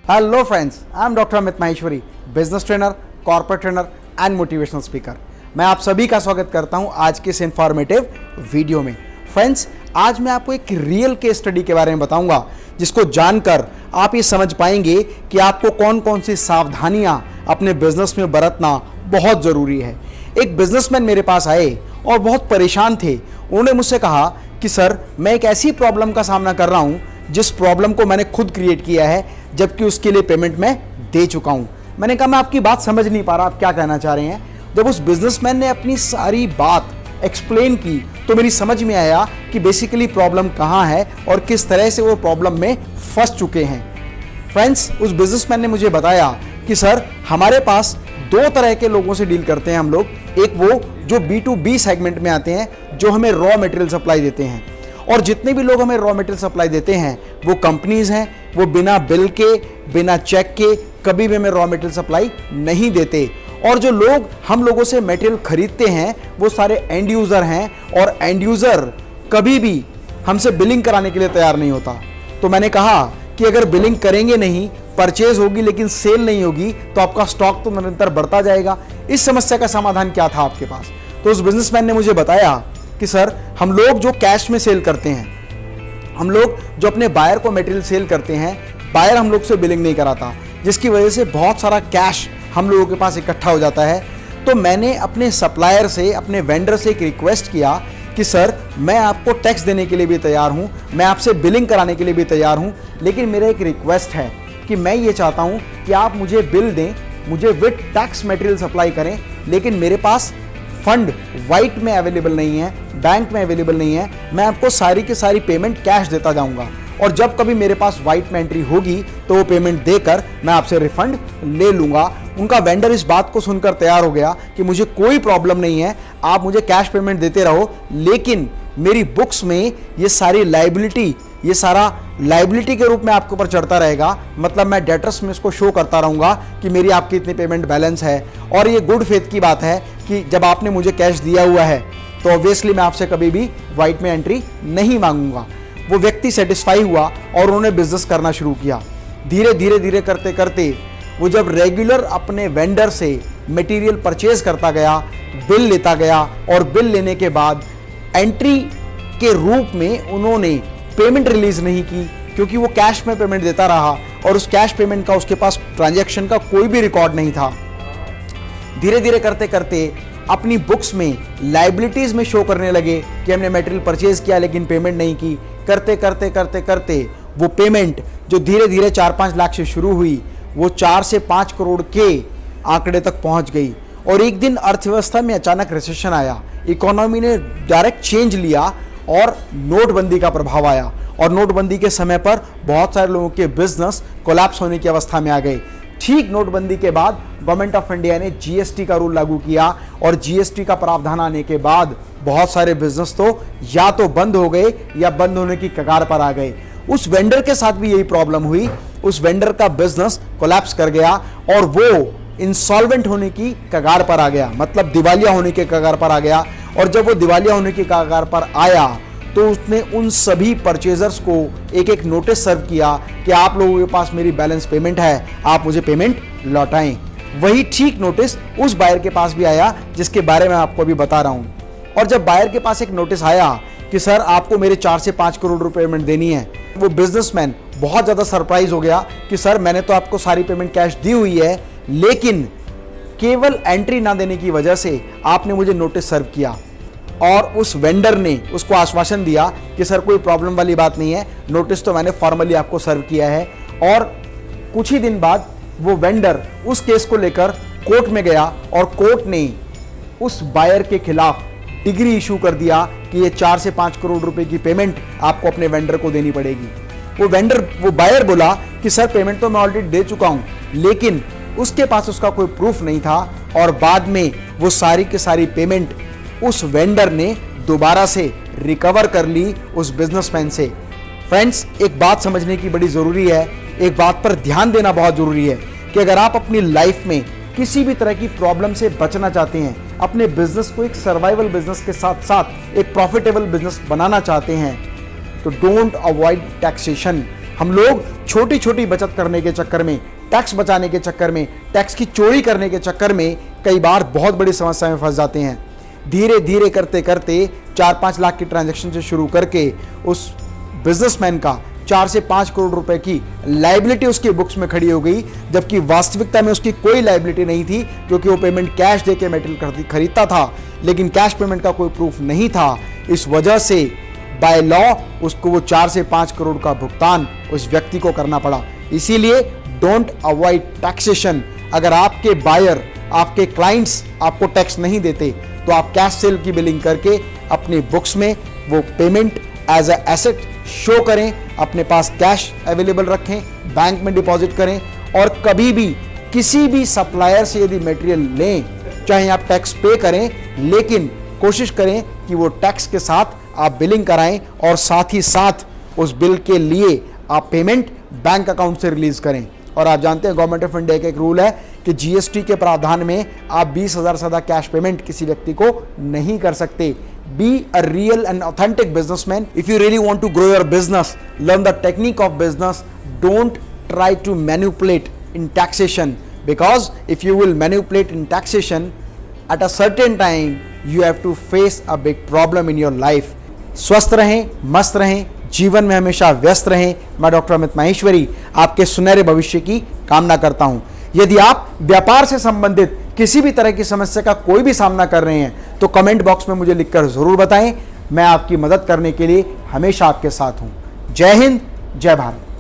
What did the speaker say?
Hello friends, I am doctor Amit Maheshwari, business trainer, corporate trainer and motivational speaker. मैं आप सभी का स्वागत करता हूं आज के इस इंफॉर्मेटिव वीडियो में। फ्रेंड्स, आज मैं आपको एक रियल केस स्टडी के बारे में बताऊंगा जिसको जानकर आप ये समझ पाएंगे कि आपको कौन कौन सी सावधानियां अपने बिजनेस में बरतना बहुत ज़रूरी है। एक बिजनेसमैन मेरे पास आए और बहुत परेशान थे। उन्होंने मुझसे कहा कि सर, मैं एक ऐसी प्रॉब्लम का सामना कर रहा हूँ जिस प्रॉब्लम को मैंने खुद क्रिएट किया है, जबकि उसके लिए पेमेंट मैं दे चुका हूँ। मैंने कहा मैं आपकी बात समझ नहीं पा रहा, आप क्या कहना चाह रहे हैं। जब उस बिजनेसमैन ने अपनी सारी बात एक्सप्लेन की तो मेरी समझ में आया कि बेसिकली प्रॉब्लम कहाँ है और किस तरह से वो प्रॉब्लम में फंस चुके हैं। फ्रेंड्स, उस बिजनेसमैन ने मुझे बताया कि सर, हमारे पास दो तरह के लोगों से डील करते हैं हम लोग। एक वो जो B2B सेगमेंट में आते हैं, जो हमें रॉ मटेरियल सप्लाई देते हैं, और जितने भी लोग हमें रॉ मटेरियल सप्लाई देते हैं वो कंपनीज हैं। वो बिना बिल के, बिना चेक के कभी भी हमें रॉ मटेरियल सप्लाई नहीं देते। और जो लोग हम लोगों से मटेरियल खरीदते हैं वो सारे एंड यूज़र हैं, और एंड यूज़र कभी भी हमसे बिलिंग कराने के लिए तैयार नहीं होता। तो मैंने कहा कि अगर बिलिंग करेंगे नहीं, परचेज होगी लेकिन सेल नहीं होगी, तो आपका स्टॉक तो निरंतर बढ़ता जाएगा। इस समस्या का समाधान क्या था आपके पास? तो उस बिजनेसमैन ने मुझे बताया कि सर, हम लोग जो कैश में सेल करते हैं, हम लोग जो अपने बायर को मटेरियल सेल करते हैं, बायर हम लोग से बिलिंग नहीं कराता, जिसकी वजह से बहुत सारा कैश हम लोगों के पास इकट्ठा हो जाता है। तो मैंने अपने सप्लायर से, अपने वेंडर से एक रिक्वेस्ट किया कि सर, मैं आपको टैक्स देने के लिए भी तैयार हूँ, मैं आपसे बिलिंग कराने के लिए भी तैयार हूँ, लेकिन मेरा एक रिक्वेस्ट है कि मैं ये चाहता हूँ कि आप मुझे बिल दें, मुझे विद टैक्स मटेरियल सप्लाई करें, लेकिन मेरे पास फंड वाइट में अवेलेबल नहीं है, बैंक में अवेलेबल नहीं है। मैं आपको सारी की सारी पेमेंट कैश देता जाऊंगा, और जब कभी मेरे पास वाइट में एंट्री होगी तो वो पेमेंट देकर मैं आपसे रिफंड ले लूंगा। उनका वेंडर इस बात को सुनकर तैयार हो गया कि मुझे कोई प्रॉब्लम नहीं है, आप मुझे कैश पेमेंट देते रहो, लेकिन मेरी बुक्स में ये सारी लाइबिलिटी, ये सारा लाइबिलिटी के रूप में आपके ऊपर चढ़ता रहेगा। मतलब मैं डेटर्स में इसको शो करता रहूंगा कि मेरी आपकी इतनी पेमेंट बैलेंस है। और ये गुड फेथ की बात है कि जब आपने मुझे कैश दिया हुआ है तो ऑब्वियसली मैं आपसे कभी भी वाइट में एंट्री नहीं मांगूंगा। वो व्यक्ति सेटिस्फाई हुआ और उन्होंने बिजनेस करना शुरू किया। धीरे धीरे धीरे करते करते वो जब रेगुलर अपने वेंडर से मटेरियल परचेज करता गया, बिल लेता गया, और बिल लेने के बाद एंट्री के रूप में उन्होंने पेमेंट रिलीज नहीं की, क्योंकि वो कैश में पेमेंट देता रहा और उस कैश पेमेंट का उसके पास ट्रांजैक्शन का कोई भी रिकॉर्ड नहीं था। धीरे धीरे करते करते अपनी बुक्स में लाइबिलिटीज में शो करने लगे कि हमने मटेरियल परचेज किया लेकिन पेमेंट नहीं की। करते करते करते करते वो पेमेंट जो धीरे धीरे 4-5 लाख से शुरू हुई, वो 4 से 5 करोड़ के आंकड़े तक पहुंच गई। और एक दिन अर्थव्यवस्था में अचानक रिसेशन आया, इकोनॉमी ने डायरेक्ट चेंज लिया और नोटबंदी का प्रभाव आया। और नोटबंदी के समय पर बहुत सारे लोगों के बिजनेस कोलैप्स होने की अवस्था में आ गए। ठीक नोटबंदी के बाद गवर्नमेंट ऑफ इंडिया ने जीएसटी का रूल लागू किया, और जीएसटी का प्रावधान आने के बाद बहुत सारे बिजनेस तो या तो बंद हो गए या बंद होने की कगार पर आ गए। उस वेंडर के साथ भी यही प्रॉब्लम हुई। उस वेंडर का बिजनेस कोलैप्स कर गया और वो इंसॉल्वेंट होने की कगार पर आ गया, मतलब दिवालिया होने के कगार पर आ गया। और जब वो दिवालिया होने की कगार पर आया तो उसने उन सभी परचेजर्स को एक एक नोटिस सर्व किया कि आप लोगों के पास मेरी बैलेंस पेमेंट है, आप मुझे पेमेंट लौटाएं। वही ठीक नोटिस उस बायर के पास भी आया जिसके बारे में आपको अभी बता रहा हूं। और जब बायर के पास एक नोटिस आया कि सर, आपको मेरे 4 से 5 करोड़ रुपए पेमेंट देनी है, वो बिजनेसमैन बहुत ज़्यादा सरप्राइज हो गया कि सर, मैंने तो आपको सारी पेमेंट कैश दी हुई है, लेकिन केवल एंट्री ना देने की वजह से आपने मुझे नोटिस सर्व किया। और उस वेंडर ने उसको आश्वासन दिया कि सर, कोई प्रॉब्लम वाली बात नहीं है, नोटिस तो मैंने फॉर्मली आपको सर्व किया है। और कुछ ही दिन बाद वो वेंडर उस केस को लेकर कोर्ट में गया और कोर्ट ने उस बायर के खिलाफ डिग्री इशू कर दिया कि ये 4 से 5 करोड़ रुपए की पेमेंट आपको अपने वेंडर को देनी पड़ेगी। वो बायर बोला कि सर, पेमेंट तो मैं ऑलरेडी दे चुका हूं, लेकिन उसके पास उसका कोई प्रूफ नहीं था। और बाद में वो सारी की सारी पेमेंट उस वेंडर ने दोबारा से रिकवर कर ली उस बिजनेसमैन से। फ्रेंड्स, एक बात समझने की बड़ी जरूरी है, एक बात पर ध्यान देना बहुत जरूरी है कि अगर आप अपनी लाइफ में किसी भी तरह की प्रॉब्लम से बचना चाहते हैं, अपने बिजनेस को एक सर्वाइवल बिजनेस के साथ साथ एक प्रॉफिटेबल बिजनेस बनाना चाहते हैं, तो डोंट अवॉइड टैक्सेशन। हम लोग छोटी छोटी बचत करने के चक्कर में, टैक्स बचाने के चक्कर में, टैक्स की चोरी करने के चक्कर में कई बार बहुत बड़ी समस्या में फंस जाते हैं। धीरे धीरे करते करते 4-5 लाख की ट्रांजैक्शन से शुरू करके उस बिजनेसमैन का 4 से 5 करोड़ रुपए की लायबिलिटी उसकी बुक्स में खड़ी हो गई, जबकि वास्तविकता में उसकी कोई लायबिलिटी नहीं थी, क्योंकि वो पेमेंट कैश देके मटेरियल खरीदता था, लेकिन कैश पेमेंट का कोई प्रूफ नहीं था। इस वजह से बाय लॉ उसको वो 4 से 5 करोड़ का भुगतान उस व्यक्ति को करना पड़ा। इसीलिए डोंट अवॉइड टैक्सेशन। अगर आपके बायर, आपके क्लाइंट्स आपको टैक्स नहीं देते, तो आप कैश सेल की बिलिंग करके अपनी बुक्स में वो payment as a asset show करें, अपने पास कैश अवेलेबल रखें, बैंक में डिपॉजिट करें, और कभी भी किसी भी सप्लायर से यदि मटेरियल लें, चाहे आप टैक्स पे करें, लेकिन कोशिश करें कि वो टैक्स के साथ आप बिलिंग कराएं, और साथ ही साथ उस बिल के लिए आप पेमेंट बैंक अकाउंट से रिलीज करें। और आप जानते हैं गवर्नमेंट ऑफ इंडिया का एक रूल है कि जीएसटी के प्रावधान में आप 20,000 से ज़्यादा कैश पेमेंट किसी व्यक्ति को नहीं कर सकते। Be a real and authentic businessman. If you really want to grow your business, learn the technique of business. Don't try to manipulate in taxation, because if you will manipulate in taxation, at a certain time you have to face a big problem in your life. स्वस्थ रहें, मस्त रहें, जीवन में हमेशा व्यस्त रहें। मैं डॉक्टर अमित माहेश्वरी आपके सुनहरे भविष्य की कामना करता हूं। यदि आप व्यापार से संबंधित किसी भी तरह की समस्या का कोई भी सामना कर रहे हैं, तो कमेंट बॉक्स में मुझे लिखकर जरूर बताएं। मैं आपकी मदद करने के लिए हमेशा आपके साथ हूं। जय हिंद, जय भारत।